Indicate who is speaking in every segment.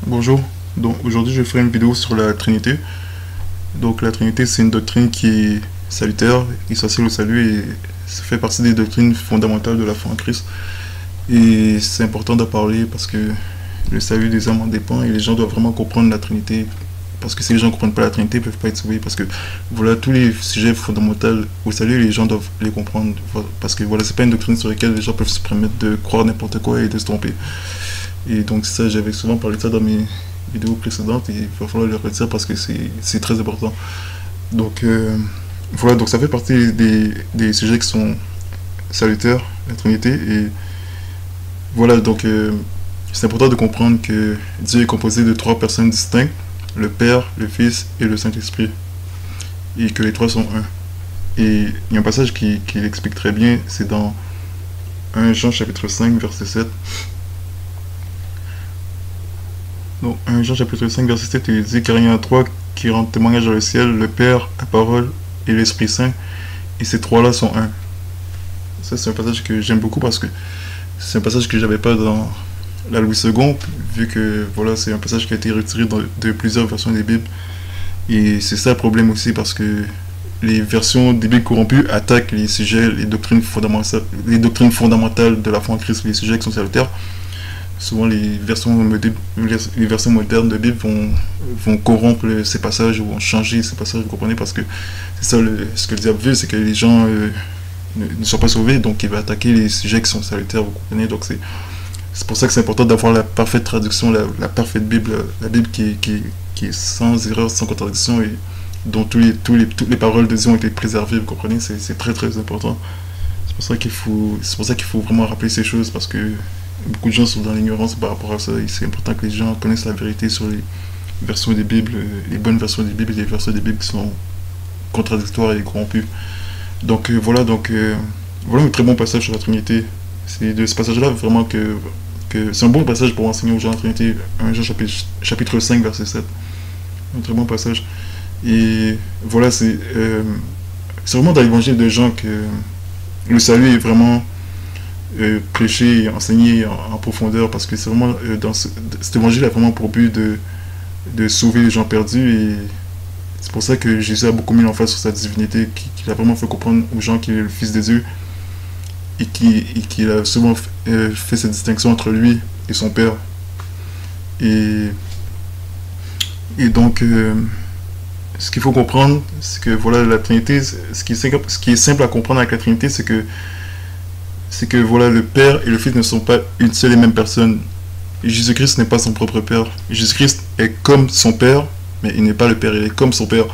Speaker 1: Bonjour, donc aujourd'hui je ferai une vidéo sur la Trinité. Donc la Trinité c'est une doctrine qui est salutaire, essentielle au salut et ça fait partie des doctrines fondamentales de la foi en Christ. Et c'est important d'en parler parce que le salut des hommes en dépend et les gens doivent vraiment comprendre la Trinité. Parce que si les gens ne comprennent pas la Trinité, ils ne peuvent pas être sauvés. Parce que voilà, tous les sujets fondamentaux au salut, les gens doivent les comprendre. Parce que voilà, c'est pas une doctrine sur laquelle les gens peuvent se permettre de croire n'importe quoi et de se tromper. Et donc ça, j'avais souvent parlé de ça dans mes vidéos précédentes et il va falloir le redire parce que c'est très important. Donc voilà, donc ça fait partie des sujets qui sont salutaires, la Trinité. Et voilà, donc c'est important de comprendre que Dieu est composé de trois personnes distinctes, le Père, le Fils et le Saint-Esprit. Et que les trois sont un. Et il y a un passage qui l'explique très bien, c'est dans 1 Jean chapitre 5, verset 7. Donc 1 Jean chapitre 5, verset 7, il dit car il y en a trois qui rendent témoignage dans le ciel, le Père, la parole et l'Esprit Saint, et ces trois-là sont un. Ça c'est un passage que j'aime beaucoup parce que c'est un passage que j'avais pas dans la Louis II, vu que voilà, c'est un passage qui a été retiré de plusieurs versions des Bibles. Et c'est ça le problème aussi, parce que les versions des Bibles corrompues attaquent les sujets, les doctrines fondamentales de la foi en Christ, les sujets qui sont salutaires. Souvent les versions modernes de Bible vont corrompre ces passages ou vont changer ces passages, vous comprenez, parce que c'est ça ce que le diable veut, c'est que les gens ne soient pas sauvés, donc il va attaquer les sujets qui sont salutaires, vous comprenez. Donc c'est pour ça que c'est important d'avoir la parfaite traduction, la parfaite Bible, la Bible qui est sans erreur, sans contradiction et dont toutes les paroles de Dieu ont été préservées, vous comprenez. C'est très très important. C'est pour ça qu'il faut vraiment rappeler ces choses, parce que beaucoup de gens sont dans l'ignorance par rapport à ça et c'est important que les gens connaissent la vérité sur les versions des Bibles, les bonnes versions des Bibles et les versions des Bibles qui sont contradictoires et corrompues. Donc voilà un très bon passage sur la Trinité. C'est de ce passage-là vraiment que c'est un bon passage pour enseigner aux gens la Trinité. 1 Jean chapitre 5, verset 7. Un très bon passage. Et voilà, c'est vraiment dans l'évangile de Jean que le salut est vraiment prêché et enseigné en profondeur, parce que c'est vraiment dans cet évangile a vraiment pour but de sauver les gens perdus, et c'est pour ça que Jésus a beaucoup mis l'emphase sur sa divinité, qu'il a vraiment fait comprendre aux gens qu'il est le Fils de Dieu et qu'il a souvent fait cette distinction entre lui et son Père. Et donc ce qu'il faut comprendre, c'est que voilà, la Trinité, ce qui est simple à comprendre avec la Trinité, c'est que voilà, le Père et le Fils ne sont pas une seule et même personne. Jésus-Christ n'est pas son propre Père. Jésus-Christ est comme son Père, mais il n'est pas le Père, il est comme son Père.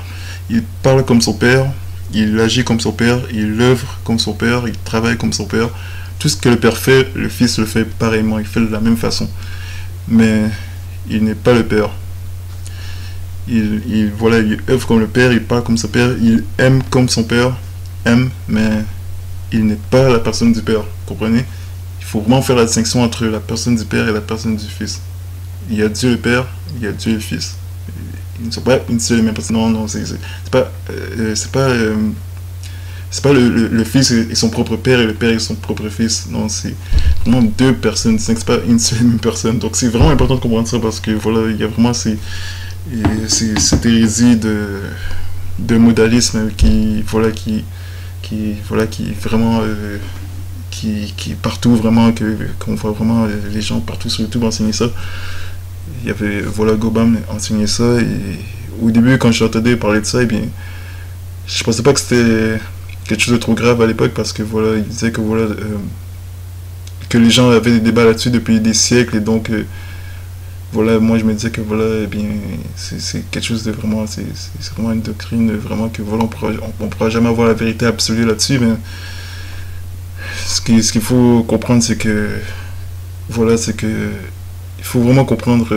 Speaker 1: Il parle comme son Père, il agit comme son Père, il œuvre comme son Père, il travaille comme son Père. Tout ce que le Père fait, le Fils le fait pareillement, il fait de la même façon. Mais il n'est pas le Père. Voilà, il œuvre comme le Père, il parle comme son Père, il aime comme son Père aime, mais il n'est pas la personne du Père, comprenez? Il faut vraiment faire la distinction entre la personne du Père et la personne du Fils. Il y a Dieu le Père, il y a Dieu le Fils. Ils ne sont pas une seule et même personne. Non, c'est pas le Fils et son propre Père et le Père et son propre Fils. Non, c'est vraiment deux personnes distinctes, c'est pas une seule et même personne. Donc c'est vraiment important de comprendre ça, parce que voilà, il y a vraiment cette hérésie de modalisme qui vraiment qui partout vraiment qu'on voit vraiment les gens partout sur YouTube enseigner ça. Il y avait voilà Gobam enseigner ça, et au début quand j'entendais parler de ça, et bien je pensais pas que c'était quelque chose de trop grave à l'époque, parce que voilà, il disait que voilà que les gens avaient des débats là-dessus depuis des siècles, et donc voilà, moi je me disais que voilà, eh bien c'est quelque chose de vraiment, c'est vraiment une doctrine vraiment que voilà, on pourra jamais avoir la vérité absolue là-dessus. Mais ce qu'il faut comprendre, c'est que voilà, c'est que il faut vraiment comprendre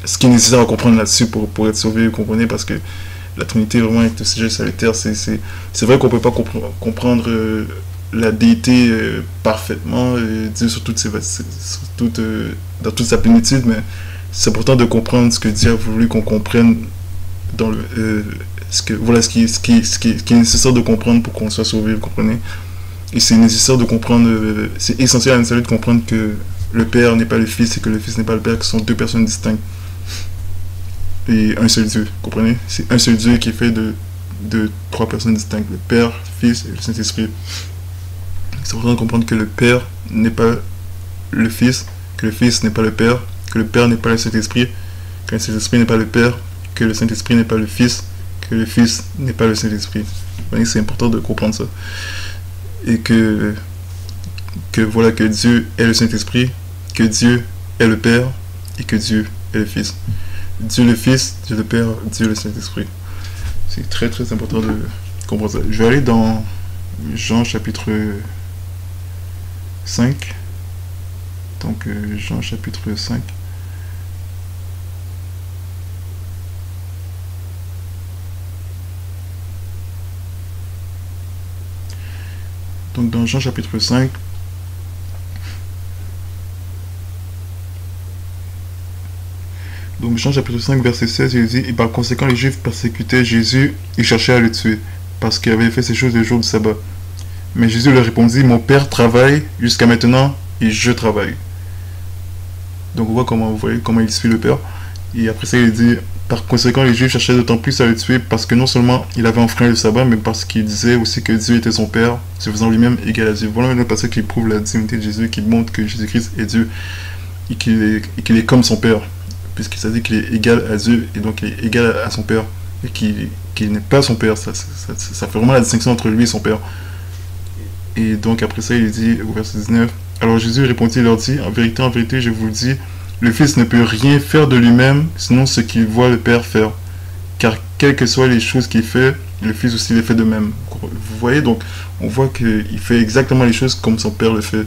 Speaker 1: ce qui est nécessaire à comprendre là-dessus pour être sauvé, vous comprenez, parce que la Trinité vraiment est un sujet salutaire. C'est vrai qu'on peut pas comprendre la déité parfaitement, Dieu sur dans toute sa plénitude, mais c'est important de comprendre ce que Dieu a voulu qu'on comprenne dans ce qui est nécessaire de comprendre pour qu'on soit sauvé, vous comprenez. Et c'est nécessaire de comprendre, c'est essentiel à une salut de comprendre que le Père n'est pas le Fils et que le Fils n'est pas le Père, qui sont deux personnes distinctes. Et un seul Dieu, comprenez? C'est un seul Dieu qui est fait de trois personnes distinctes, le Père, le Fils et le Saint-Esprit. C'est important de comprendre que le Père n'est pas le Fils, que le Fils n'est pas le Père, que le Père n'est pas le Saint-Esprit, que le Saint-Esprit n'est pas le Père, que le Saint-Esprit n'est pas le Fils, que le Fils n'est pas le Saint-Esprit. C'est important de comprendre ça. Et que voilà, que Dieu est le Saint-Esprit, que Dieu est le Père et que Dieu est le Fils. Dieu le Fils, Dieu le Père, Dieu le Saint-Esprit. C'est très très important de comprendre ça. Je vais aller dans Jean chapitre 5. Donc Jean chapitre 5. Donc dans Jean chapitre 5, donc Jean chapitre 5 verset 16, il dit: et par conséquent les Juifs persécutaient Jésus et cherchaient à le tuer, parce qu'il avait fait ces choses le jour du sabbat. Mais Jésus leur répondit: mon Père travaille jusqu'à maintenant et je travaille. Donc on voit comment il suit le Père. Et après ça il dit: par conséquent les Juifs cherchaient d'autant plus à le tuer, parce que non seulement il avait enfreint le sabbat, mais parce qu'il disait aussi que Dieu était son Père, se faisant lui-même égal à Dieu. Voilà un passage qui prouve la divinité de Jésus, qui montre que Jésus-Christ est Dieu et qu'il est comme son Père, puisqu'il s'est dit qu'il est égal à Dieu et donc il est égal à son Père, et qu'il n'est pas son Père. Ça fait vraiment la distinction entre lui et son Père. Et donc après ça il dit au verset 19: alors Jésus répondit et leur dit: en vérité je vous le dis, le Fils ne peut rien faire de lui-même, sinon ce qu'il voit le Père faire. Car quelles que soient les choses qu'il fait, le Fils aussi les fait de même. Vous voyez, donc on voit qu'il fait exactement les choses comme son Père le fait.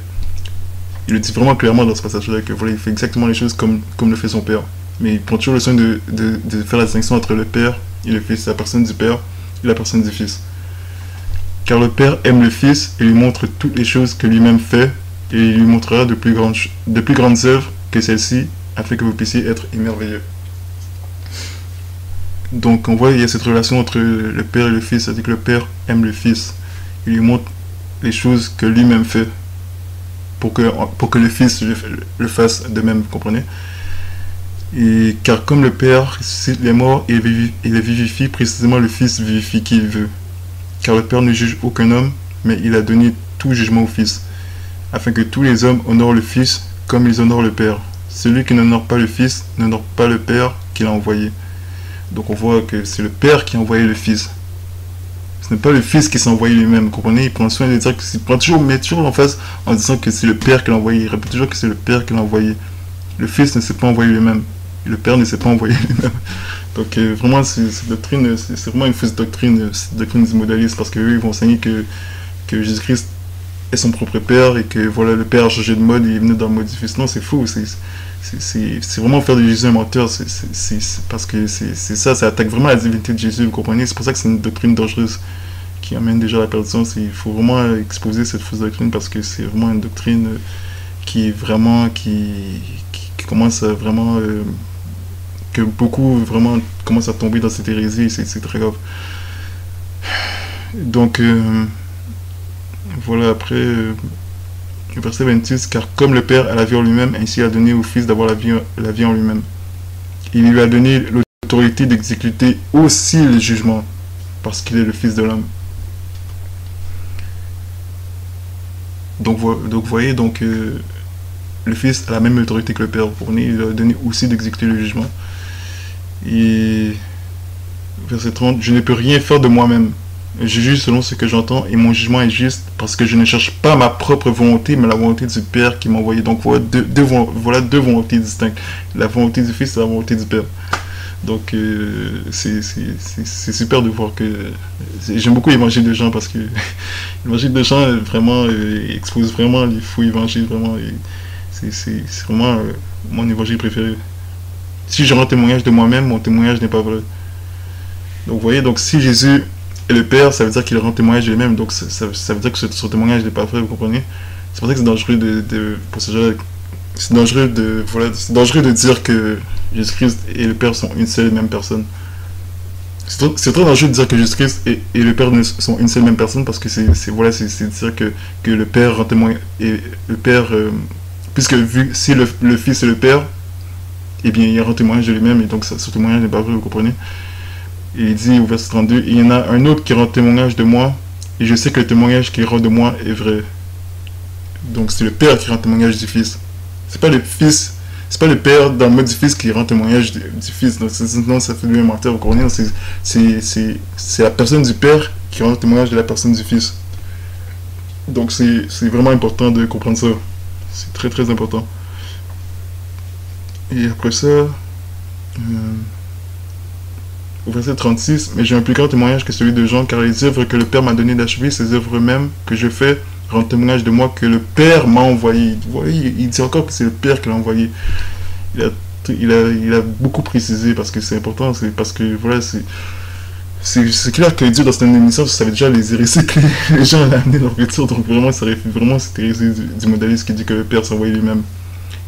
Speaker 1: Il le dit vraiment clairement dans ce passage-là, que voilà, il fait exactement les choses comme le fait son Père. Mais il prend toujours le soin de faire la distinction entre le Père et le Fils, la personne du Père et la personne du Fils. Car le Père aime le Fils et lui montre toutes les choses que lui-même fait, et il lui montrera de plus grandes œuvres que celle-ci, afin que vous puissiez être émerveillés. Donc on voit qu'il y a cette relation entre le Père et le Fils, c'est-à-dire que le Père aime le Fils, il lui montre les choses que lui-même fait, pour que le Fils le fasse de même, vous comprenez? Et car comme le Père ressuscite les morts et les vivifie, précisément le Fils vivifie qui il veut. Car le Père ne juge aucun homme, mais il a donné tout jugement au Fils, afin que tous les hommes honorent le Fils comme ils honorent le Père. Celui qui n'honore pas le Fils n'honore pas le Père qui l'a envoyé. Donc on voit que c'est le Père qui a envoyé le Fils. Ce n'est pas le Fils qui s'est envoyé lui-même, vous comprenez? Il prend soin de dire met toujours en face en disant que c'est le Père qui l'a envoyé. Il répète toujours que c'est le Père qui l'a envoyé. Le Fils ne s'est pas envoyé lui-même. Le Père ne s'est pas envoyé lui-même. Donc vraiment, cette doctrine, c'est vraiment une fausse doctrine, cette doctrine du modalisme, parce qu'eux, ils vont enseigner que Jésus-Christ est son propre Père et que voilà, le Père a changé de mode et il est venu dans le mode du Fils. Non, c'est faux. C'est vraiment faire de Jésus un menteur. Parce que c'est ça attaque vraiment la divinité de Jésus, vous comprenez? C'est pour ça que c'est une doctrine dangereuse qui amène déjà à la perdition. Il faut vraiment exposer cette fausse doctrine, parce que c'est vraiment une doctrine qui commence à vraiment... que beaucoup vraiment commencent à tomber dans cette hérésie, et c'est très grave. Donc, voilà, après, le verset 26, car comme le Père a la vie en lui-même, ainsi il a donné au Fils d'avoir la vie en lui-même. Il lui a donné l'autorité d'exécuter aussi les jugements, parce qu'il est le Fils de l'homme. Donc, vous voyez, le Fils a la même autorité que le Père. Il lui a donné aussi d'exécuter le jugement. Et verset 30, je ne peux rien faire de moi-même. Je juge selon ce que j'entends et mon jugement est juste, parce que je ne cherche pas ma propre volonté, mais la volonté du Père qui m'a envoyé. Donc voilà deux volontés distinctes. La volonté du Fils et la volonté du Père. Donc c'est super de voir que... J'aime beaucoup l'évangile de Jean, parce que l'évangile de Jean vraiment expose vraiment les faux évangiles. Vraiment, c'est vraiment mon évangile préféré. Si je rends témoignage de moi-même, mon témoignage n'est pas vrai. Donc vous voyez, donc si Jésus est le Père, ça veut dire qu'il rend témoignage de lui-même. Donc ça veut dire que ce témoignage n'est pas vrai, vous comprenez? C'est pour ça que c'est dangereux pour ce genre. C'est dangereux de dire que Jésus-Christ et le Père sont une seule et même personne. C'est très dangereux de dire que Jésus-Christ et le Père sont une seule et même personne, parce que c'est dire que le Père rend témoignage et le Père puisque vu si le Fils est le Père, eh bien, il rend témoignage de lui-même, et donc ce témoignage n'est pas vrai, vous comprenez. Et il dit au verset 32, il y en a un autre qui rend témoignage de moi, et je sais que le témoignage qu'il rend de moi est vrai. Donc c'est le Père qui rend témoignage du Fils. C'est pas le Fils, c'est pas le Père dans le mode du Fils qui rend témoignage du Fils. Donc sinon ça fait lui un menteur, vous comprenez. C'est la personne du Père qui rend témoignage de la personne du Fils. Donc c'est vraiment important de comprendre ça. C'est très très important. Et après ça, au verset 36, mais j'ai un plus grand témoignage que celui de Jean, car les œuvres que le Père m'a donné d'achever, ces œuvres mêmes que je fais, rendent témoignage de moi que le Père m'a envoyé. Vous voyez, il dit encore que c'est le Père qui l'a envoyé. Il a beaucoup précisé parce que c'est important, c'est parce que voilà, c'est clair que Dieu dans son émission savait déjà les hérésies que les gens allaient amener dans leur futur, donc vraiment cette hérésie du modaliste qui dit que le Père s'est envoyé lui-même.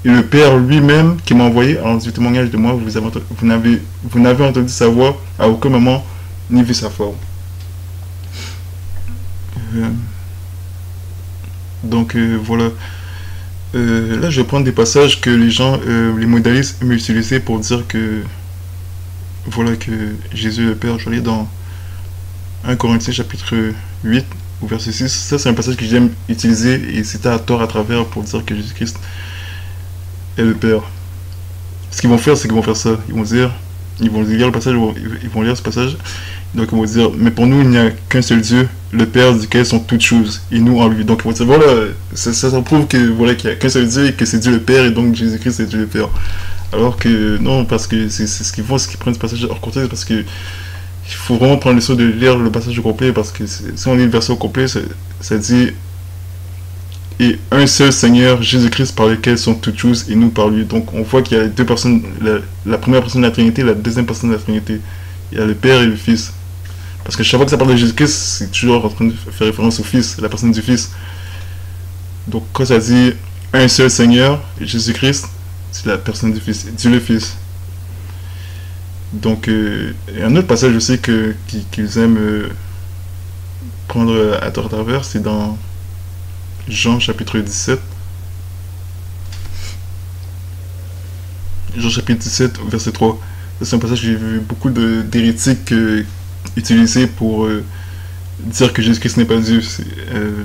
Speaker 1: Et le Père lui-même qui m'a envoyé a rendu témoignage de moi, vous n'avez entendu sa voix à aucun moment, ni vu sa forme. Donc voilà. Là, je vais prendre des passages que les modalistes aiment utiliser pour dire que voilà que Jésus est le Père. Je vais aller dans 1 Corinthiens chapitre 8 au verset 6. Ça, c'est un passage que j'aime utiliser et citer à tort à travers pour dire que Jésus-Christ est le Père. Ce qu'ils vont faire, c'est qu'ils vont faire ça. Ils vont lire le passage, ils vont lire ce passage. Donc ils vont dire, mais pour nous, il n'y a qu'un seul Dieu, le Père, duquel sont toutes choses, et nous en lui. Donc ils vont dire, voilà, ça prouve que voilà qu'il n'y a qu'un seul Dieu et que c'est Dieu le Père, et donc Jésus-Christ c'est Dieu le Père. Alors que non, parce que c'est ce qu'ils font, c'est qu'ils prennent ce passage hors contexte, parce que il faut vraiment prendre le soin de lire le passage au complet, parce que si on lit le verset au complet, ça dit et un seul Seigneur, Jésus-Christ, par lequel sont toutes choses, et nous par lui. Donc on voit qu'il y a deux personnes, la première personne de la Trinité, la deuxième personne de la Trinité. Il y a le Père et le Fils. Parce que chaque fois que ça parle de Jésus-Christ, c'est toujours en train de faire référence au Fils, la personne du Fils. Donc quand ça dit un seul Seigneur, Jésus-Christ, c'est la personne du Fils, Dieu le Fils. Donc il y a un autre passage aussi qu'ils aiment prendre à travers, c'est dans Jean chapitre 17. Jean chapitre 17, verset 3. C'est un passage que j'ai vu beaucoup d'hérétiques utiliser pour dire que Jésus-Christ n'est pas Dieu.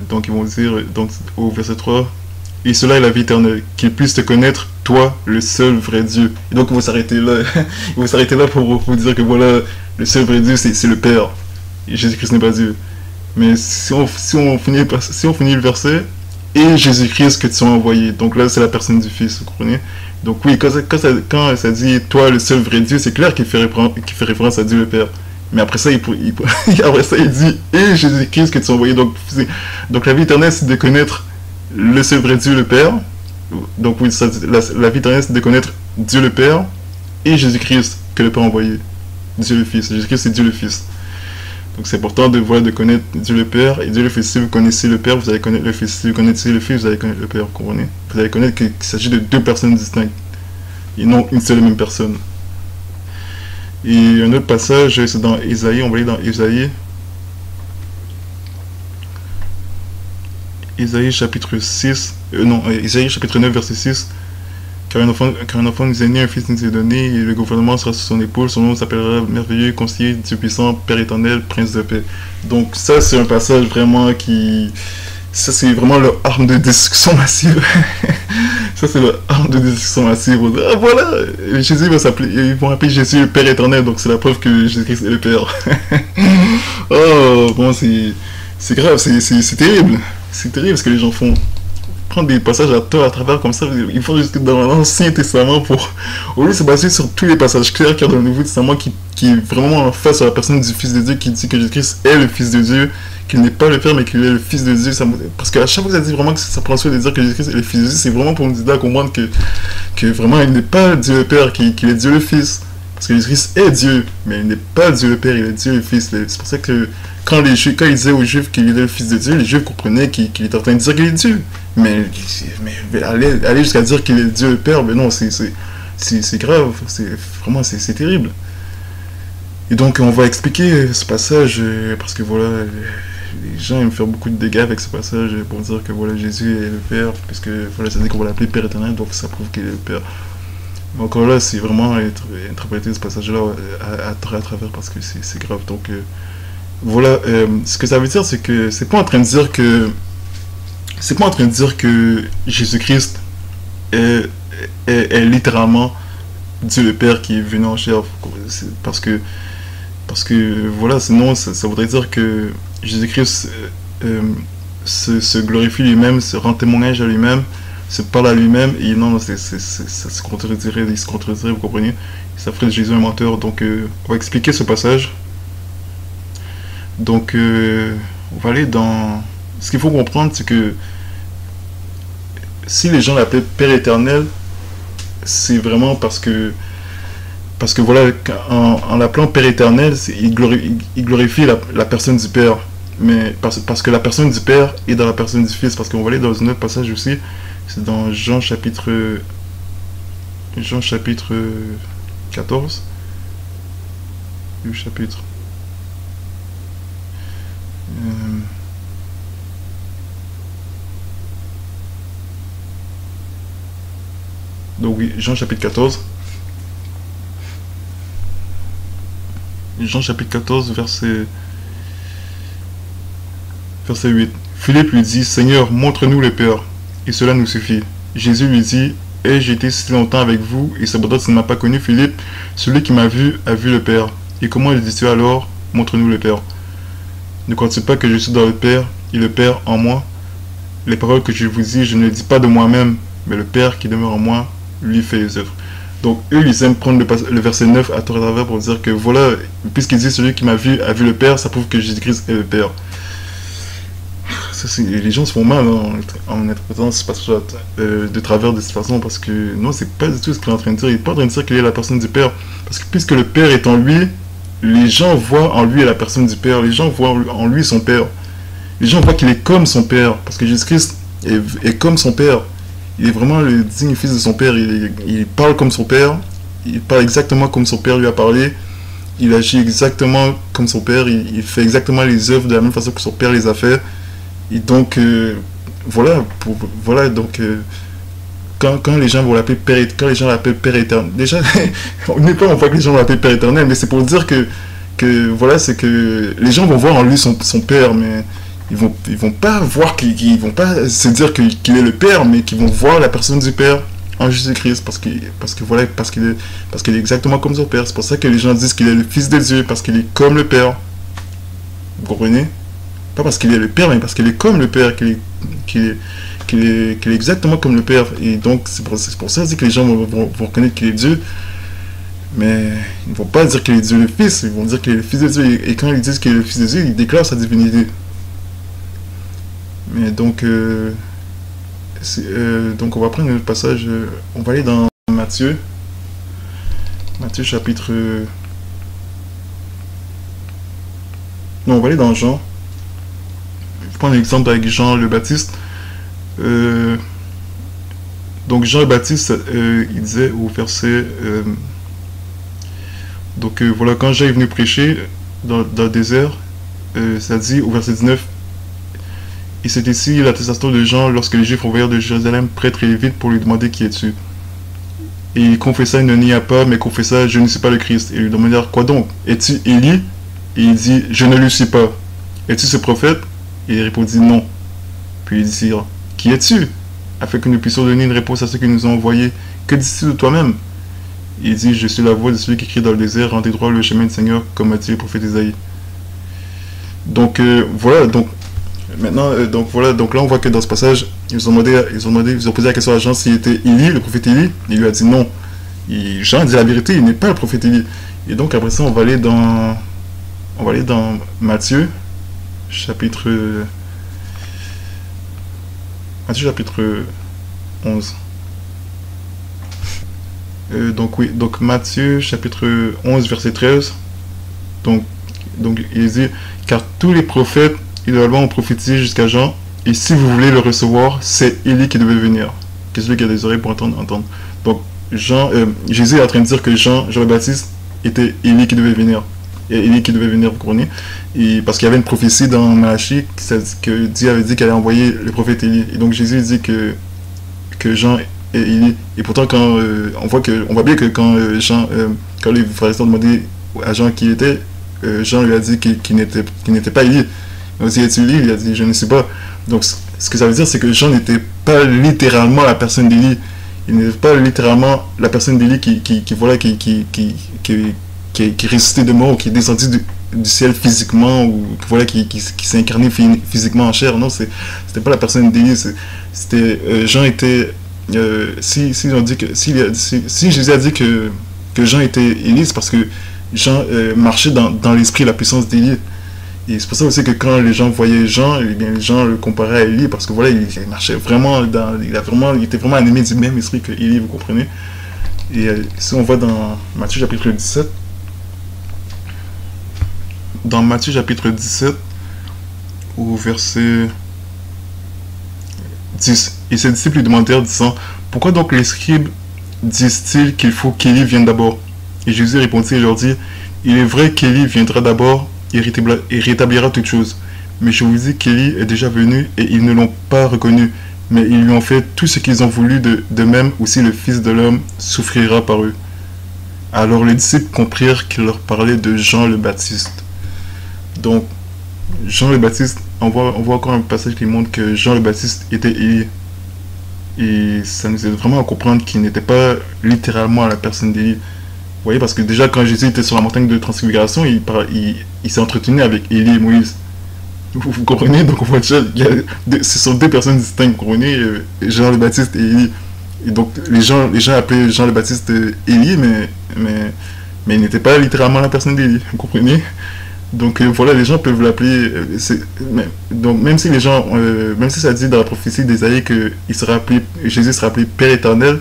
Speaker 1: Donc ils vont dire, donc, au verset 3, et cela est la vie éternelle, qu'ils puissent te connaître, toi, le seul vrai Dieu. Et donc ils vont s'arrêter là. Ils vont s'arrêter là pour vous dire que voilà, le seul vrai Dieu, c'est le Père. Et Jésus-Christ n'est pas Dieu. Mais si on finit le verset, et Jésus-Christ que tu as envoyé. Donc là, c'est la personne du Fils, vous comprenez? Donc oui, quand ça dit toi le seul vrai Dieu, c'est clair qu'il fait référence à Dieu le Père. Mais après ça, après ça, il dit et Jésus-Christ que tu as envoyé. Donc la vie éternelle, c'est de connaître le seul vrai Dieu le Père. Donc oui, la vie éternelle, c'est de connaître Dieu le Père et Jésus-Christ que le Père a envoyé. Dieu le Fils. Jésus-Christ, c'est Dieu le Fils. Donc c'est important de connaître Dieu le Père et Dieu le Fils. Si vous connaissez le Père, vous allez connaître le Fils. Si vous connaissez le Fils, vous allez connaître le Père. Vous comprenez? Vous allez connaître qu'il s'agit de deux personnes distinctes et non une seule et même personne. Et un autre passage, c'est dans Ésaïe. On va aller dans Ésaïe. Ésaïe chapitre 6. Ésaïe chapitre 9, verset 6. Car un enfant nous est né, un fils nous est donné, et le gouvernement sera sur son épaule. Son nom s'appellera merveilleux, conseiller, Dieu puissant, Père éternel, prince de paix. Donc ça, c'est un passage vraiment qui... Ça, c'est vraiment leur arme de destruction massive. Ça, c'est leur arme de destruction massive. Ah, voilà, Jésus va s'appeler... Ils vont appeler Jésus le Père éternel, donc c'est la preuve que Jésus-Christ est le Père. Oh, bon, c'est grave, c'est terrible. C'est terrible ce que les gens font. Prendre des passages à travers comme ça, il faut jusque dans l'Ancien Testament pour... Au lieu de se baser sur tous les passages clairs qu'il y a dans le Nouveau Testament qui est vraiment en face sur la personne du Fils de Dieu, qui dit que Jésus-Christ est le Fils de Dieu, qu'il n'est pas le Père mais qu'il est le Fils de Dieu. Parce qu'à chaque fois que ça dit vraiment que ça prend soin de dire que Jésus-Christ est le Fils de Dieu, c'est vraiment pour nous aider à comprendre que vraiment il n'est pas Dieu le Père, qu'il est Dieu le Fils. Parce que Jésus-Christ est Dieu, mais il n'est pas Dieu le Père, il est Dieu le Fils. C'est pour ça que quand il disait aux Juifs qu'il était le Fils de Dieu, les Juifs comprenaient qu'il était en train de dire qu'il est Dieu. Mais aller jusqu'à dire qu'il est Dieu le Père, mais non, c'est grave, c'est terrible. Et donc on va expliquer ce passage, parce que voilà, les gens aiment faire beaucoup de dégâts avec ce passage pour dire que voilà, Jésus est le Père, puisque voilà, ça dit qu'on va l'appeler Père éternel, donc ça prouve qu'il est le Père. Mais encore là, c'est vraiment interpréter ce passage-là à travers parce que c'est grave. Donc voilà, ce que ça veut dire, c'est que c'est pas en train de dire que Jésus-Christ est, est littéralement Dieu le Père qui est venu en chair. Parce que voilà, sinon ça voudrait dire que Jésus-Christ se glorifie lui-même, se rend témoignage à lui-même, se parle à lui-même, et non, ça se contredirait, vous comprenez? Ça ferait de Jésus un menteur. Donc on va expliquer ce passage. Donc on va aller dans... Ce qu'il faut comprendre, c'est que si les gens l'appellent Père éternel, c'est vraiment parce que voilà, en l'appelant Père éternel, il glorifie la personne du Père. Mais parce que la personne du Père est dans la personne du Fils. Parce qu'on va aller dans un autre passage aussi. C'est dans Jean chapitre 14. Le chapitre. Donc oui, Jean chapitre 14. Jean chapitre 14, verset 8. Philippe lui dit, Seigneur, montre-nous le Père, et cela nous suffit. Jésus lui dit, ai-je été si longtemps avec vous, et cependant tu ne m'as pas connu, Philippe? Celui qui m'a vu a vu le Père. Et comment lui dis-tu alors, montre-nous le Père? Ne crois-tu pas que je suis dans le Père, et le Père en moi? Les paroles que je vous dis, je ne les dis pas de moi-même, mais le Père qui demeure en moi, lui fait les œuvres. Donc eux, ils aiment prendre le verset 9 à travers pour dire que voilà, puisqu'il dit celui qui m'a vu a vu le Père, ça prouve que Jésus-Christ est le Père. Les gens se font mal en interprétant ce passage de travers de cette façon, parce que non, c'est pas du tout ce qu'il est en train de dire. Il n'est pas en train de dire qu'il est la personne du Père, parce que puisque le Père est en lui, les gens voient en lui la personne du Père, les gens voient en lui son Père. Les gens voient qu'il est comme son Père, parce que Jésus-Christ est comme son Père. Il est vraiment le digne fils de son Père. Il parle comme son Père. Il parle exactement comme son Père lui a parlé. Il agit exactement comme son Père. Il fait exactement les œuvres de la même façon que son Père les a fait. Et donc, voilà. Donc, quand les gens vont l'appeler Père, quand les gens l'appellent Père éternel, déjà, on n'est pas en fait que les gens l'appellent Père éternel, mais c'est pour dire que voilà, c'est que les gens vont voir en lui son Père, mais ils vont pas voir qu'ils vont pas se dire qu'il est le Père, mais qu'ils vont voir la personne du Père en Jésus-Christ, parce qu'il est exactement comme son Père. C'est pour ça que les gens disent qu'il est le Fils de Dieu, parce qu'il est comme le Père. Vous comprenez? Pas parce qu'il est le Père, mais parce qu'il est comme le Père, qu'il est exactement comme le Père. Et donc c'est pour ça que les gens vont reconnaître qu'il est Dieu, mais ils ne vont pas dire qu'il est Dieu le Fils, ils vont dire qu'il est le Fils de Dieu. Et quand ils disent qu'il est le Fils de Dieu, ils déclarent sa divinité. Mais donc, donc on va prendre le passage, on va aller dans Matthieu chapitre... non, on va aller dans Jean. Je vais prendre l'exemple avec Jean le Baptiste. Donc Jean le Baptiste, il disait au verset... donc voilà, quand Jean est venu prêcher dans le désert, ça dit au verset 19... Et c'est ici l'attestation de Jean lorsque les Juifs envoyèrent de Jérusalem prêtres et lévites pour lui demander qui es-tu. Et il confessa, il ne nia pas, mais confessa, je ne suis pas le Christ. Et lui demandèrent, quoi donc? Es-tu Élie? Et il dit, je ne le suis pas. Es-tu ce prophète? Et il répondit, non. Puis il dit, qui es-tu? Afin que nous puissions donner une réponse à ceux qui nous ont envoyés. Que dis-tu de toi-même? Il dit, je suis la voix de celui qui crie dans le désert, rendez droit le chemin du Seigneur, comme a dit le prophète Isaïe. Donc voilà, donc maintenant, donc voilà, donc là on voit que dans ce passage, ils ont posé la question à Jean s'il était Élie, le prophète Élie. Il lui a dit non. Jean dit la vérité, il n'est pas le prophète Élie. Et donc après ça, on va aller dans Matthieu, chapitre 11. Donc Matthieu, chapitre 11, verset 13. Donc il dit, car tous les prophètes idéalement ont prophétisé jusqu'à Jean, et si vous voulez le recevoir, c'est Élie qui devait venir. Que celui qui a des oreilles pour entendre. Donc Jésus est en train de dire que Jean le Baptiste était Élie qui devait venir. et Élie qui devait venir, vous comprenez? Et parce qu'il y avait une prophétie dans Malachie que Dieu avait dit qu'elle allait envoyer le prophète Élie. Et donc Jésus dit que Jean et Élie. Et pourtant, quand on voit bien que quand quand les pharisiens ont demandé à Jean qui il était, Jean lui a dit qu'il n'était pas Élie. Il a dit, es-tu Élie? Il a dit, je ne sais pas. Donc, ce que ça veut dire, c'est que Jean n'était pas littéralement la personne d'Élie. Il n'était pas littéralement la personne d'Élie qui ressuscitait de mort, ou qui est descendu du ciel physiquement, ou voilà, qui s'est incarné physiquement en chair. Non, c'était pas la personne d'Élie. Jean était. Si Jésus a dit que Jean était Élie, c'est parce que Jean marchait dans l'esprit, la puissance d'Élie. Et c'est pour ça aussi que quand les gens voyaient Jean, eh bien, les gens le comparaient à Élie, parce que voilà, il marchait vraiment il était vraiment animé du même esprit que Élie, vous comprenez. Et si on va dans Matthieu chapitre 17, au verset 10, et ses disciples lui demandèrent, disant, pourquoi donc les scribes disent-ils qu'il faut qu'Élie vienne d'abord? Et Jésus répondit et leur dit, il est vrai qu'Élie viendra d'abord et rétablira toutes choses. Mais je vous dis qu'Élie est déjà venu et ils ne l'ont pas reconnu, mais ils lui ont fait tout ce qu'ils ont voulu, de même aussi le Fils de l'homme souffrira par eux. Alors les disciples comprirent qu'il leur parlait de Jean le Baptiste. Donc, Jean le Baptiste, on voit encore un passage qui montre que Jean le Baptiste était Élie. Et ça nous aide vraiment à comprendre qu'il n'était pas littéralement la personne d'Élie. Vous voyez, parce que déjà quand Jésus était sur la montagne de transfiguration, il s'est entretenu avec Élie et Moïse. Vous comprenez? Donc on voit déjà, ce sont deux personnes distinctes, vous comprenez? Jean le Baptiste et Élie. Et donc les gens appelaient Jean le Baptiste Élie, mais il n'était pas littéralement la personne d'Élie, vous comprenez? Donc voilà, les gens peuvent l'appeler. Donc même si même si ça dit dans la prophétie d'Ésaïe que Jésus sera appelé Père éternel,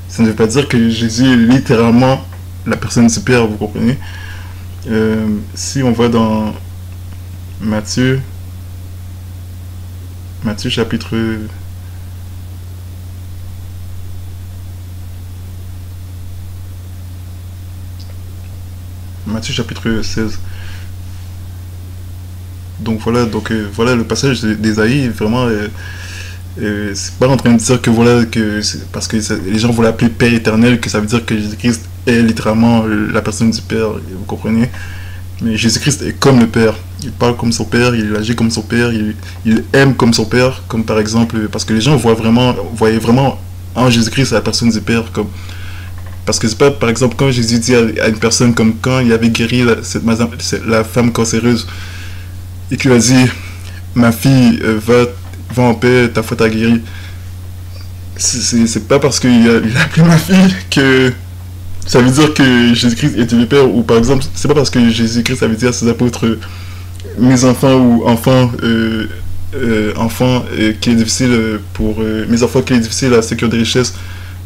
Speaker 1: ça ne veut pas dire que Jésus est littéralement la personne du Père, vous comprenez? Si on va dans Matthieu chapitre Matthieu chapitre 16. Donc voilà le passage d'Ésaïe, vraiment c'est pas en train de dire que voilà parce que les gens vont l'appeler Père éternel que ça veut dire que Jésus-Christ est littéralement la personne du Père, vous comprenez? Mais Jésus-Christ est comme le Père, il parle comme son Père, il agit comme son Père, il aime comme son Père, comme par exemple, parce que les gens voyaient vraiment en Jésus-Christ la personne du Père, comme parce que c'est pas, par exemple, quand Jésus dit à une personne, comme quand il avait guéri la femme cancéreuse, et qu'il a dit, ma fille, va en paix, ta foi t'a guéri. C'est pas parce qu'il a appelé ma fille que ça veut dire que Jésus-Christ était le Père, ou par exemple, c'est pas parce que Jésus-Christ avait dit à ses apôtres, mes enfants ou enfants, qui est difficile pour mes enfants qui est difficile à sécuriser des richesses,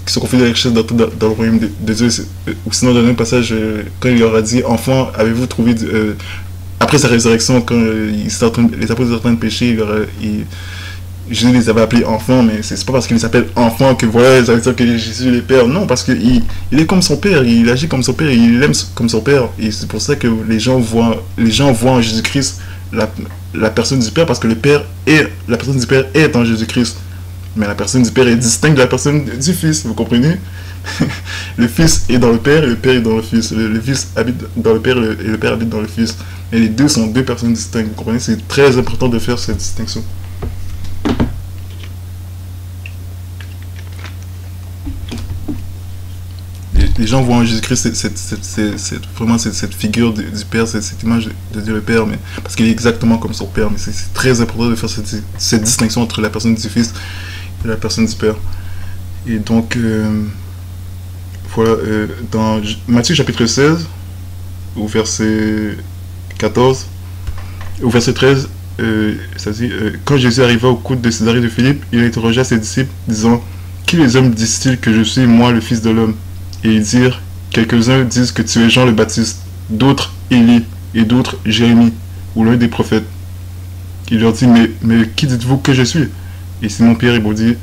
Speaker 1: qui sont confiés des richesses dans le royaume de Dieu, ou sinon dans un passage quand il leur a dit, enfants, avez-vous trouvé après sa résurrection, quand les apôtres étaient en train de pécher, Jésus les avait appelés enfants, mais c'est pas parce qu'il les appelle enfants que voilà, ça veut dire que Jésus est le Père. Non, parce qu'il est comme son Père, il agit comme son Père, il aime comme son Père. Et c'est pour ça que les gens voient en Jésus-Christ la personne du Père, parce que la personne du Père est en Jésus-Christ. Mais la personne du Père est distincte de la personne du Fils, vous comprenez? Le Fils est dans le Père et le Père est dans le Fils. Le Fils habite dans le Père et le Père habite dans le Fils. Et les deux sont deux personnes distinctes, vous comprenez? C'est très important de faire cette distinction. Les gens voient en Jésus-Christ vraiment cette figure du Père, cette image de Dieu le Père, mais, parce qu'il est exactement comme son Père. Mais c'est très important de faire cette distinction entre la personne du Fils et la personne du Père. Et donc, voilà, dans Matthieu chapitre 16, au verset 14, au verset 13, ça dit, quand Jésus arriva au coude de Césarée de Philippe, il interrogea ses disciples, disant, qui les hommes disent-ils que je suis, moi, le Fils de l'homme? Et ils dirent, quelques-uns disent que tu es Jean le Baptiste, d'autres Élie, et d'autres Jérémie, ou l'un des prophètes. Il leur dit, mais qui dites-vous que je suis? Et Simon-Pierre répondit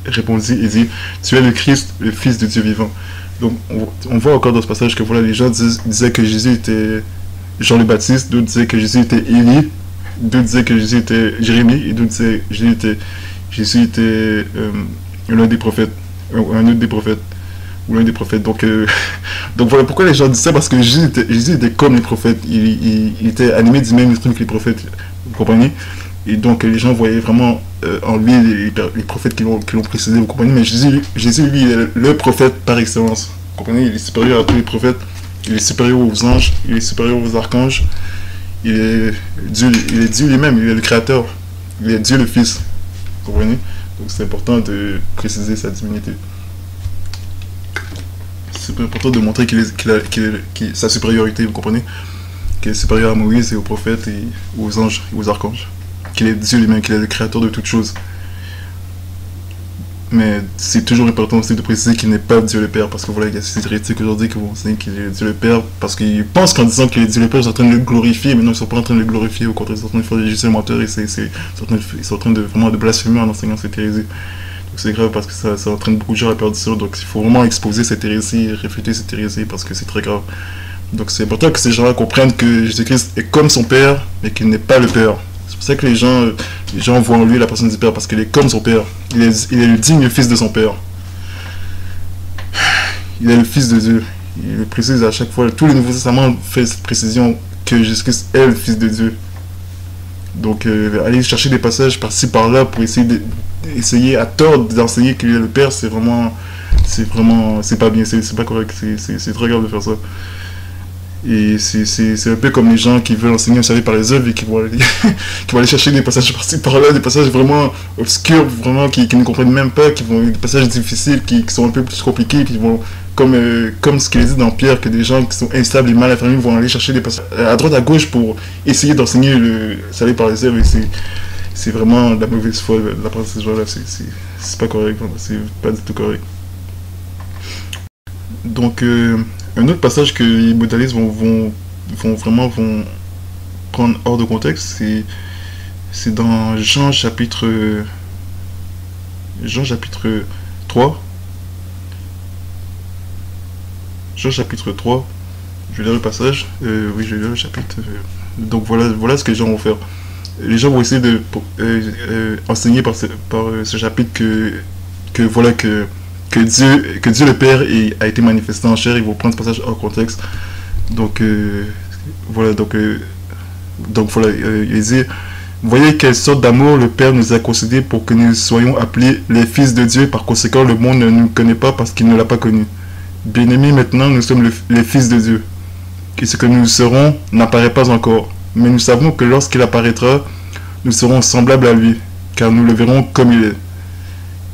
Speaker 1: et dit, tu es le Christ, le Fils de Dieu vivant. Donc on voit encore dans ce passage que voilà, les gens disaient que Jésus Jean le Baptiste, d'autres disaient que Jésus était Élie, d'autres disaient que Jésus était Jérémie, et d'autres disaient que Jésus était l'un des prophètes, un autre des prophètes, ou l'un des prophètes. Donc, donc voilà pourquoi les gens disent ça, parce que Jésus était comme les prophètes, il était animé du même esprit que les prophètes, vous comprenez? Et donc les gens voyaient vraiment en lui les prophètes qui l'ont précédé, vous comprenez? Mais Jésus, lui, il est le prophète par excellence, vous comprenez? Il est supérieur à tous les prophètes, il est supérieur aux anges, il est supérieur aux archanges, il est Dieu lui-même, il est le créateur, il est Dieu le Fils, vous comprenez? Donc c'est important de préciser sa divinité. C'est important de montrer sa supériorité, vous comprenez? Qu'il est supérieur à Moïse et aux prophètes et aux anges et aux archanges. Qu'il est Dieu lui-même, qu'il est le créateur de toutes choses. Mais c'est toujours important aussi de préciser qu'il n'est pas Dieu le Père, parce que voilà, il y a ces hérétiques aujourd'hui qui vont enseigner qu'il est Dieu le Père, parce qu'ils pensent qu'en disant qu'il est Dieu le Père, ils sont en train de le glorifier, mais non, ils ne sont pas en train de le glorifier, au contraire, ils sont en train de faire des juges menteurs, et ils sont en train de vraiment de blasphémer en enseignant cette hérésie. Donc c'est grave parce que ça entraîne beaucoup de gens à la perdition, donc il faut vraiment exposer cette hérésie, et réfuter cette hérésie, parce que c'est très grave. Donc c'est important que ces gens-là comprennent que Jésus-Christ est comme son Père, mais qu'il n'est pas le Père. C'est pour ça que les gens voient en lui la personne du Père, parce qu'il est comme son Père. Il est le digne fils de son Père. Il est le Fils de Dieu. Il le précise à chaque fois. Tous les Nouveaux Testaments font cette précision que Jésus-Christ est le Fils de Dieu. Donc aller chercher des passages par-ci par-là pour essayer à tort d'enseigner qu'il est le Père, c'est pas bien, c'est pas correct, c'est très grave de faire ça. Et c'est un peu comme les gens qui veulent enseigner un salut par les œuvres et qui vont aller chercher des passages par-ci par-là, des passages vraiment obscurs, vraiment qui ne comprennent même pas, des passages difficiles qui sont un peu plus compliqués, qui vont comme ce qu'il est dit dans Pierre, que des gens qui sont instables et mal informés vont aller chercher des passages à droite à gauche pour essayer d'enseigner le salut par les œuvres, et c'est vraiment de la mauvaise foi de la part de ces gens-là. C'est pas correct, c'est pas du tout correct. Donc un autre passage que les modalistes vont prendre hors de contexte, c'est dans Jean chapitre 3. Jean chapitre 3. Je vais lire le passage. Oui, je vais lire le chapitre. Donc voilà ce que les gens vont faire. Les gens vont essayer de enseigner par ce chapitre que Dieu le Père a été manifesté en chair. Ils vont prendre ce passage hors contexte. Donc voilà, il dit: voyez quelle sorte d'amour le Père nous a concédé pour que nous soyons appelés les fils de Dieu. Par conséquent, le monde ne nous connaît pas parce qu'il ne l'a pas connu. Bien-aimés, maintenant nous sommes les fils de Dieu. Et ce que nous serons n'apparaît pas encore. Mais nous savons que lorsqu'il apparaîtra, nous serons semblables à lui, car nous le verrons comme il est.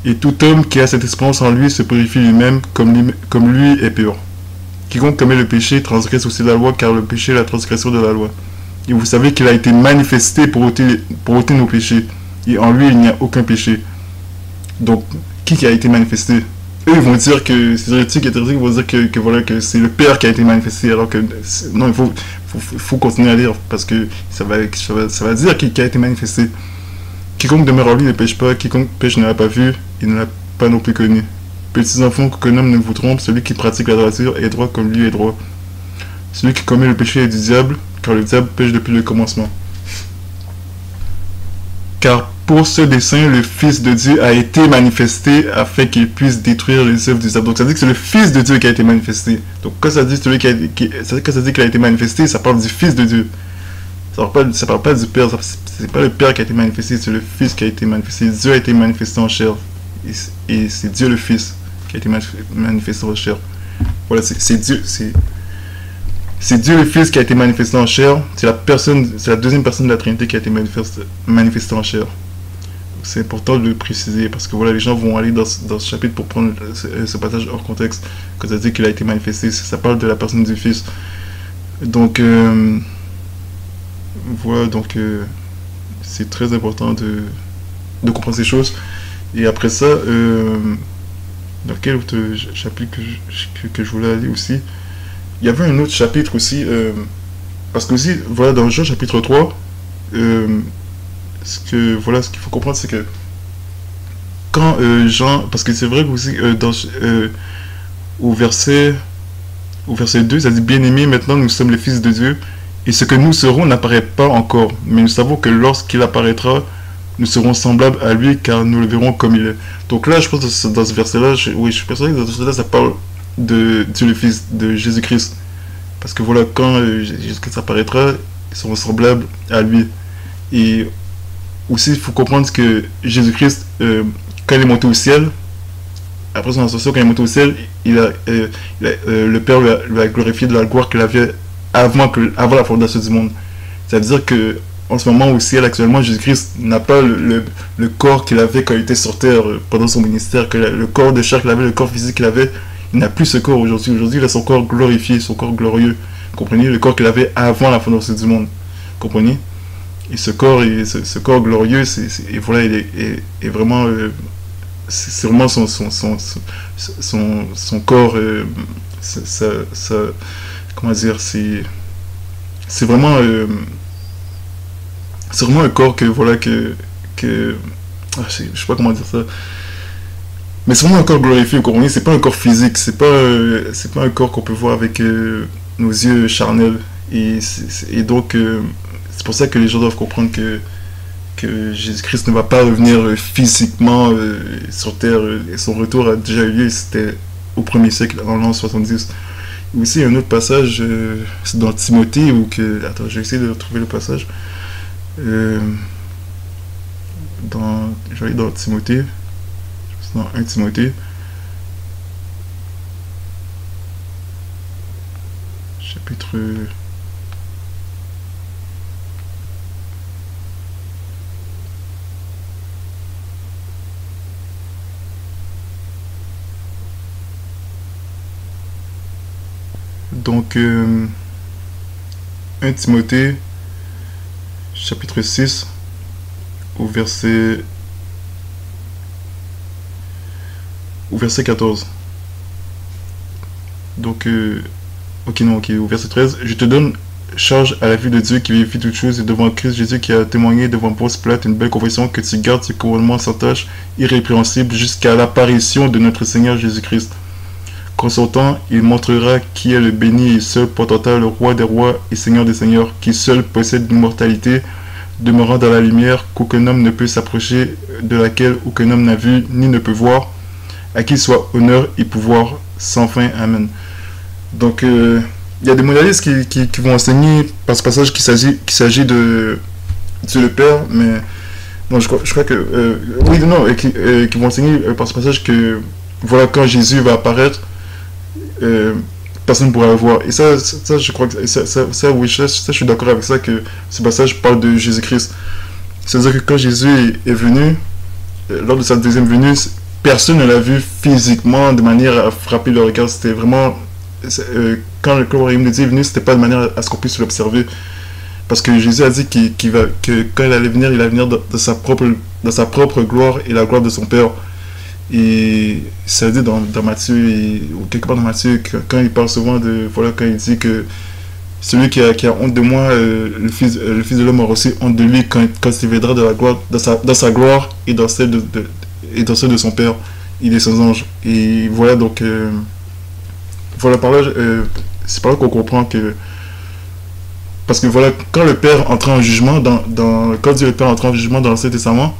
Speaker 1: Et tout homme qui a cette espérance en lui se purifie lui-même comme lui est pur. Quiconque commet le péché transgresse aussi la loi, car le péché est la transgression de la loi. Et vous savez qu'il a été manifesté pour ôter nos péchés. Et en lui, il n'y a aucun péché. Donc, qui a été manifesté? Eux, ils vont dire que ces hérétiques vont dire que c'est le Père qui a été manifesté, alors que non, il faut continuer à lire, parce que ça va dire qui a été manifesté. Quiconque demeure en lui ne pêche pas, quiconque pêche ne l'a pas vu, il ne l'a pas non plus connu. Petits enfants, qu'aucun homme ne vous trompe, celui qui pratique la droiture est droit comme lui est droit. Celui qui commet le péché est du diable, car le diable pêche depuis le commencement. Car pour ce dessein, le Fils de Dieu a été manifesté afin qu'il puisse détruire les œuvres du diable. Donc ça dit que c'est le Fils de Dieu qui a été manifesté. Donc quand ça dit qu'il a été manifesté, ça parle du Fils de Dieu. Ça parle pas du Père, c'est pas le Père qui a été manifesté, c'est le Fils qui a été manifesté. Dieu a été manifesté en chair. Et c'est Dieu le Fils qui a été manifesté en chair. Voilà, c'est Dieu le Fils qui a été manifesté en chair. C'est la deuxième personne de la Trinité qui a été manifestée en chair. C'est important de le préciser, parce que voilà, les gens vont aller dans ce chapitre pour prendre ce passage hors contexte. Quand ça dit qu'il a été manifesté, ça parle de la personne du Fils. Donc voilà, donc c'est très important de comprendre ces choses. Et après ça, dans quel autre chapitre que je voulais aller aussi, il y avait un autre chapitre aussi, parce que aussi, voilà, dans Jean chapitre 3, ce qu'il faut comprendre, c'est que quand Jean, parce que c'est vrai que aussi au verset 2, ça dit: bien-aimés, maintenant nous sommes les fils de Dieu, Et ce que nous serons n'apparaît pas encore, mais nous savons que lorsqu'il apparaîtra, nous serons semblables à lui car nous le verrons comme il est. Donc là, je pense que dans ce verset-là, oui, je suis persuadé que dans ce verset-là, ça parle de Dieu le Fils, de Jésus-Christ. Parce que voilà, quand Jésus-Christ apparaîtra, ils seront semblables à lui. Et aussi, il faut comprendre que Jésus-Christ, quand il est monté au ciel, après son ascension, quand il est monté au ciel, le Père lui a glorifié de la gloire qu'il avait avant la fondation du monde. C'est-à-dire que en ce moment au ciel, actuellement, Jésus-Christ n'a pas le corps qu'il avait quand il était sur terre pendant son ministère, que le corps de chair qu'il avait, le corps physique qu'il avait, il n'a plus ce corps aujourd'hui. Aujourd'hui, il a son corps glorifié, son corps glorieux. Comprenez? Le corps qu'il avait avant la fondation du monde. Comprenez? Et ce corps glorieux, et voilà, il est vraiment... c'est vraiment son corps... comment dire? C'est vraiment... c'est vraiment un corps que... Voilà, je sais pas comment dire ça. Mais c'est vraiment un corps glorifié, vous comprenez? C'est pas un corps physique, c'est pas un corps qu'on peut voir avec nos yeux charnels. Et donc, c'est pour ça que les gens doivent comprendre que Jésus-Christ ne va pas revenir physiquement sur terre. Et son retour a déjà eu lieu, c'était au 1er siècle, en l'an 70. Et aussi, il y a un autre passage, c'est dans Timothée, où que... Attends, je vais essayer de retrouver le passage. Je vais aller dans Timothée. Dans 1 Timothée. Chapitre... Donc, 1 Timothée, chapitre 6, au verset 14. Donc, au verset 13. Je te donne charge à la vue de Dieu qui vérifie toutes choses et devant Christ Jésus qui a témoigné devant Ponce Pilate une belle confession que tu gardes ce commandement sans tâche, irrépréhensible jusqu'à l'apparition de notre Seigneur Jésus-Christ. Qu'en son temps, il montrera qui est le béni et seul potentat, le roi des rois et seigneur des seigneurs, qui seul possède l'immortalité, demeurant dans la lumière qu'aucun homme ne peut s'approcher, de laquelle aucun homme n'a vu ni ne peut voir, à qui soit honneur et pouvoir sans fin. Amen. Donc, il y a des mondialistes qui vont enseigner par ce passage qu'il s'agit de Dieu le Père, mais non, je crois que... oui, non, qui vont enseigner par ce passage que, voilà, quand Jésus va apparaître, personne ne pourra le voir. Et ça je crois que oui, je suis d'accord avec ça, que ce passage parle de Jésus-Christ. C'est-à-dire que quand Jésus est venu, lors de sa deuxième venue, personne ne l'a vu physiquement de manière à frapper le regard. C'était vraiment... quand le royaume de Dieu est venu, c'était pas de manière à ce qu'on puisse l'observer. Parce que Jésus a dit que quand il allait venir, il allait venir dans sa propre gloire et la gloire de son Père. Et ça dit dans Matthieu, ou quelque part dans Matthieu, quand il parle souvent de... Voilà, quand il dit que celui qui a honte de moi, le fils de l'homme aura aussi honte de lui quand il viendra dans sa gloire et dans celle de son Père et de ses anges. Et voilà, donc... voilà, c'est par là qu'on comprend que... Parce que voilà, quand le Père entra en jugement, quand Dieu le Père entra en jugement dans l'Ancien Testament,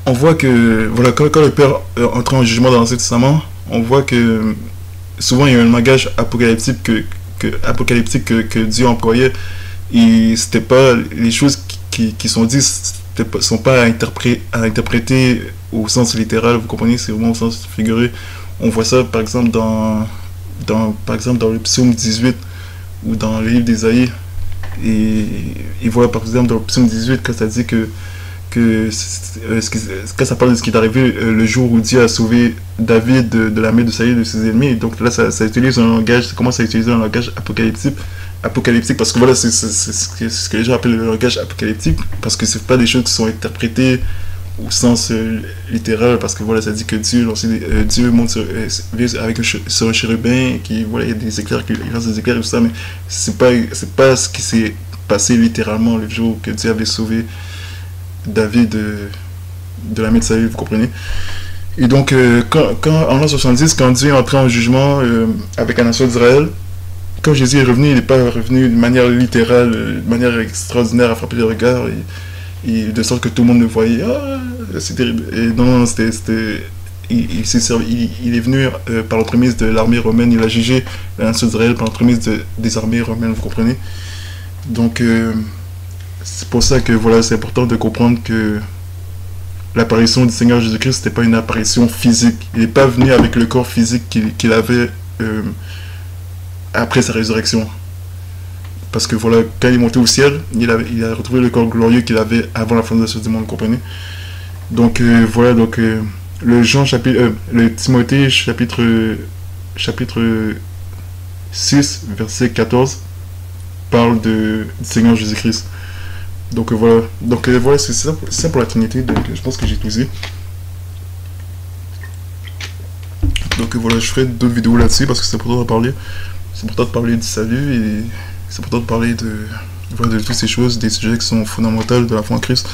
Speaker 1: on voit que, voilà, quand le Père entre en jugement dans l'Ancien Testament, on voit que souvent il y a un langage apocalyptique que Dieu employait, et c'était pas les choses qui sont dites, sont pas à interpréter au sens littéral, vous comprenez, c'est vraiment au sens figuré. On voit ça par exemple dans le psaume 18 ou dans le livre d'Ésaïe, et voilà, par exemple dans le psaume 18, quand ça dit que quand ça parle de ce qui est arrivé le jour où Dieu a sauvé David de la main de Saül et de ses ennemis, donc là ça utilise un langage, ça commence à utiliser un langage apocalyptique, parce que voilà, c'est ce que les gens appellent le langage apocalyptique, parce que c'est pas des choses qui sont interprétées au sens littéral, parce que voilà, ça dit que Dieu monte sur un chérubin, qui voilà, il y a des éclairs, il lance des éclairs et tout ça, mais c'est pas ce qui s'est passé littéralement le jour que Dieu avait sauvé David de la main de Saül, vous comprenez. Et donc en l'an 70, quand Dieu est entré en jugement avec la nation d'Israël, quand Jésus est revenu, il n'est pas revenu de manière littérale, de manière extraordinaire à frapper les regards et de sorte que tout le monde le voyait. Ah, c'est terrible. Et non, il est venu par l'entremise de l'armée romaine, il a jugé la nation d'Israël par l'entremise des armées romaines, vous comprenez? Donc, c'est pour ça que voilà, c'est important de comprendre que l'apparition du Seigneur Jésus-Christ, c'était pas une apparition physique. Il n'est pas venu avec le corps physique qu'il avait après sa résurrection. Parce que voilà, quand il est monté au ciel, il a retrouvé le corps glorieux qu'il avait avant la fondation du monde, vous comprenez? Donc voilà, donc le Timothée chapitre 6, verset 14, parle du Seigneur Jésus-Christ. Donc voilà, c'est ça pour la Trinité, donc je pense que j'ai tout dit. Donc voilà, je ferai d'autres vidéos là-dessus parce que c'est important de parler. C'est important de parler du salut et c'est important de parler de toutes ces choses, des sujets qui sont fondamentaux de la foi en Christ.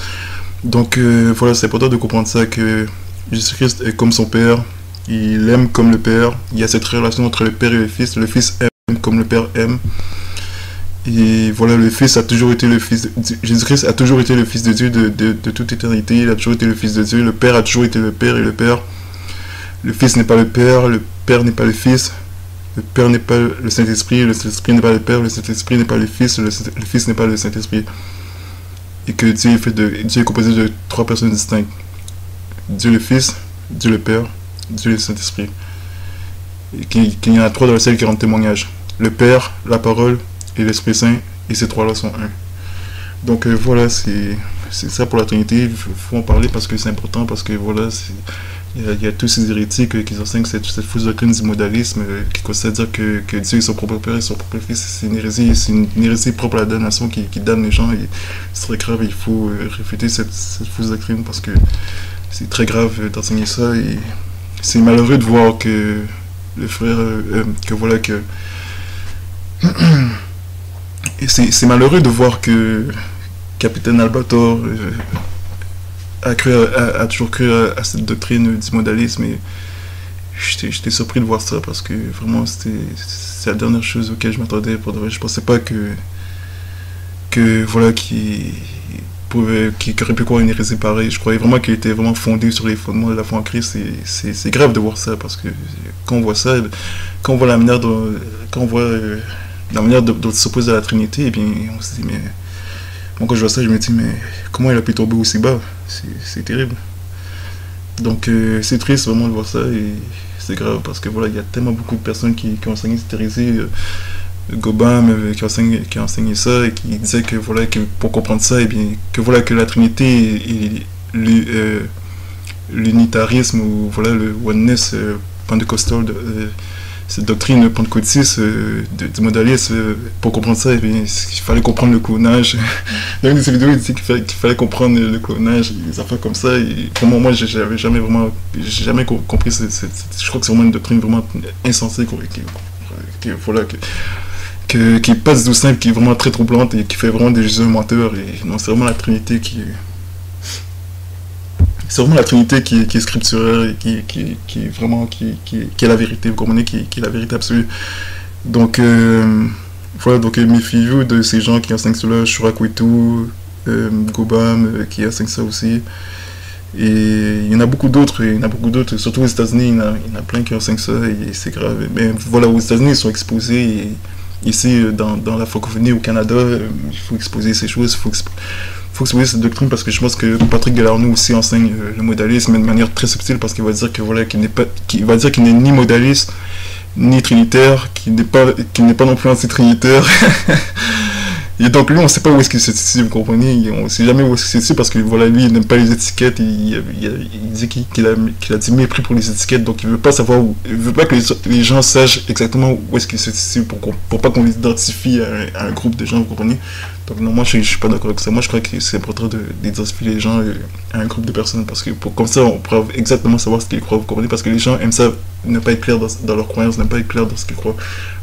Speaker 1: Donc voilà, c'est important de comprendre ça, que Jésus-Christ est comme son Père, il aime comme le Père, il y a cette relation entre le Père et le Fils aime comme le Père aime. Et voilà, le Fils a toujours été le Fils de Dieu. Jésus-Christ a toujours été le Fils de Dieu de toute éternité, il a toujours été le Fils de Dieu, le Père a toujours été le Père et le Père. Le Fils n'est pas le Père n'est pas le Fils. Le Père n'est pas le Saint-Esprit, le Saint-Esprit n'est pas le Père, le Saint-Esprit n'est pas le Fils, le Fils n'est pas le Saint-Esprit. Et que Dieu est composé de 3 personnes distinctes. Dieu le Fils, Dieu le Père, Dieu le Saint-Esprit. Et qu'il y en a 3 dans le ciel qui rendent témoignage. Le Père, la Parole et l'Esprit Saint, et ces 3-là sont un. Donc voilà, c'est ça pour la Trinité. Il faut en parler parce que c'est important, parce que voilà, il y a tous ces hérétiques qui enseignent cette fausse doctrine du modalisme qui consiste à dire que Dieu est son propre Père et son propre Fils. C'est une hérésie propre à la damnation qui damne les gens, et c'est très grave. Il faut réfuter cette fausse doctrine parce que c'est très grave d'enseigner ça, et c'est malheureux de voir que le frère, et c'est malheureux de voir que Capitaine Albator a toujours cru à cette doctrine du modalisme, et j'étais surpris de voir ça parce que vraiment c'est la dernière chose auquel je m'attendais pour de vrai. Je pensais pas que voilà, qui aurait pu croire une hérésie pareille. Je croyais vraiment qu'il était vraiment fondé sur les fondements de la foi en Christ, et c'est grave de voir ça parce que quand on voit ça, quand on voit la manière dont il s'oppose à la Trinité, et bien on se dit, mais moi quand je vois ça, je me dis, mais comment il a pu tomber aussi bas? C'est terrible. Donc c'est triste vraiment de voir ça, et c'est grave parce que voilà, il y a tellement beaucoup de personnes qui ont enseigné cette hérésie. Gobam qui a enseigné ça et qui disait que voilà, que pour comprendre ça, et bien que voilà, que la Trinité et l'unitarisme, ou voilà, le oneness pentecostal, cette doctrine pentecôtiste du modalisme, pour comprendre ça, et bien il fallait comprendre le clonage. Dans une de ces vidéos, il disait qu'il fallait comprendre le clonage, des affaires comme ça, et pour moi j'avais jamais compris je crois que c'est vraiment une doctrine vraiment insensée, voilà, qui passe d'eau simple, qui est vraiment très troublante et qui fait vraiment des Jésus menteurs. Et non, c'est vraiment la Trinité qui est scripturaire et qui est vraiment qui est la vérité, vous comprenez, qui est la vérité absolue. Donc voilà, donc méfiez-vous de ces gens qui enseignent cela, Shurakuitu, Gobam qui enseignent ça aussi. Et il y en a beaucoup d'autres, surtout aux États-Unis, il y en a plein qui enseignent ça, et c'est grave. Mais voilà, aux États-Unis, ils sont exposés, et ici, dans la francophonie au Canada, il faut exposer ces choses, il faut exposer cette doctrine, parce que je pense que Patrick Galarnoux aussi enseigne le modalisme de manière très subtile, parce qu'il va dire que voilà, qu'il n'est ni modaliste, ni trinitaire, qu'il n'est pas non plus anti-trinitaire. Et donc lui, on ne sait pas où est-ce qu'il se situe, vous comprenez, on ne sait jamais où est-ce qu'il se situe, parce que voilà, lui, il n'aime pas les étiquettes, il dit qu'il a du mépris pour les étiquettes, donc il veut pas savoir il veut pas que les gens sachent exactement où est-ce qu'il se situe, pour pas qu'on les identifie à un groupe de gens, vous comprenez. Donc non, moi je suis pas d'accord avec ça. Moi je crois que c'est important d'identifier les gens à un groupe de personnes, parce que comme ça on pourra exactement savoir ce qu'ils croient, vous comprenez, parce que les gens aiment ça, ne pas être clairs dans leurs croyances, ne pas être clairs dans ce qu'ils croient,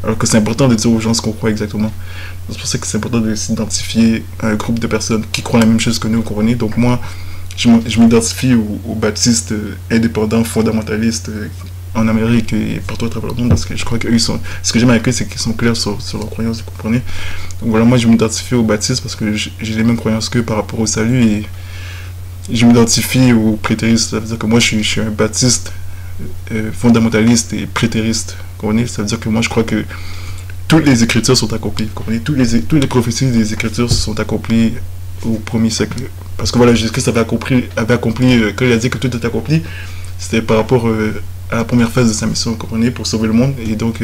Speaker 1: alors que c'est important de dire aux gens ce qu'on croit exactement. C'est pour ça que c'est important de s'identifier à un groupe de personnes qui croient la même chose que nous, vous comprenez. Donc moi je m'identifie aux baptistes indépendants, fondamentalistes, en Amérique et partout à travers le monde, parce que je crois qu'eux, ce que j'aime avec eux, c'est qu'ils sont clairs sur leurs croyances, vous comprenez. Donc voilà, moi je m'identifie aux baptistes parce que j'ai les mêmes croyances qu'eux par rapport au salut, et je m'identifie aux prétéristes. Ça veut dire que moi je suis un baptiste fondamentaliste et prétériste, vous comprenez. Ça veut dire que moi je crois que toutes les écritures sont accomplies, vous comprenez. Toutes les prophéties des écritures sont accomplies au premier siècle. Parce que voilà, Jésus-Christ avait accompli quand il a dit que tout est accompli, c'était par rapport à la première phase de sa mission, vous comprenez, pour sauver le monde. Et donc,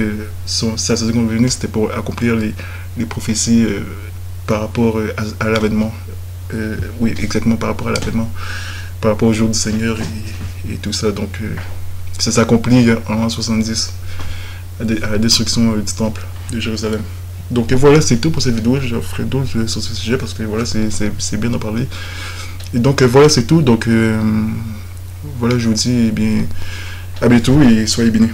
Speaker 1: sa seconde venue, c'était pour accomplir les prophéties par rapport à l'avènement. Oui, exactement, par rapport à l'avènement, par rapport au jour du Seigneur et tout ça. Donc, ça s'accomplit en l'an 70, à la destruction du temple de Jérusalem. Donc voilà, c'est tout pour cette vidéo. Je ferai d'autres sur ce sujet parce que voilà, c'est bien d'en parler. Et donc voilà, c'est tout. Donc voilà, je vous dis, eh bien, à bientôt et soyez bénis.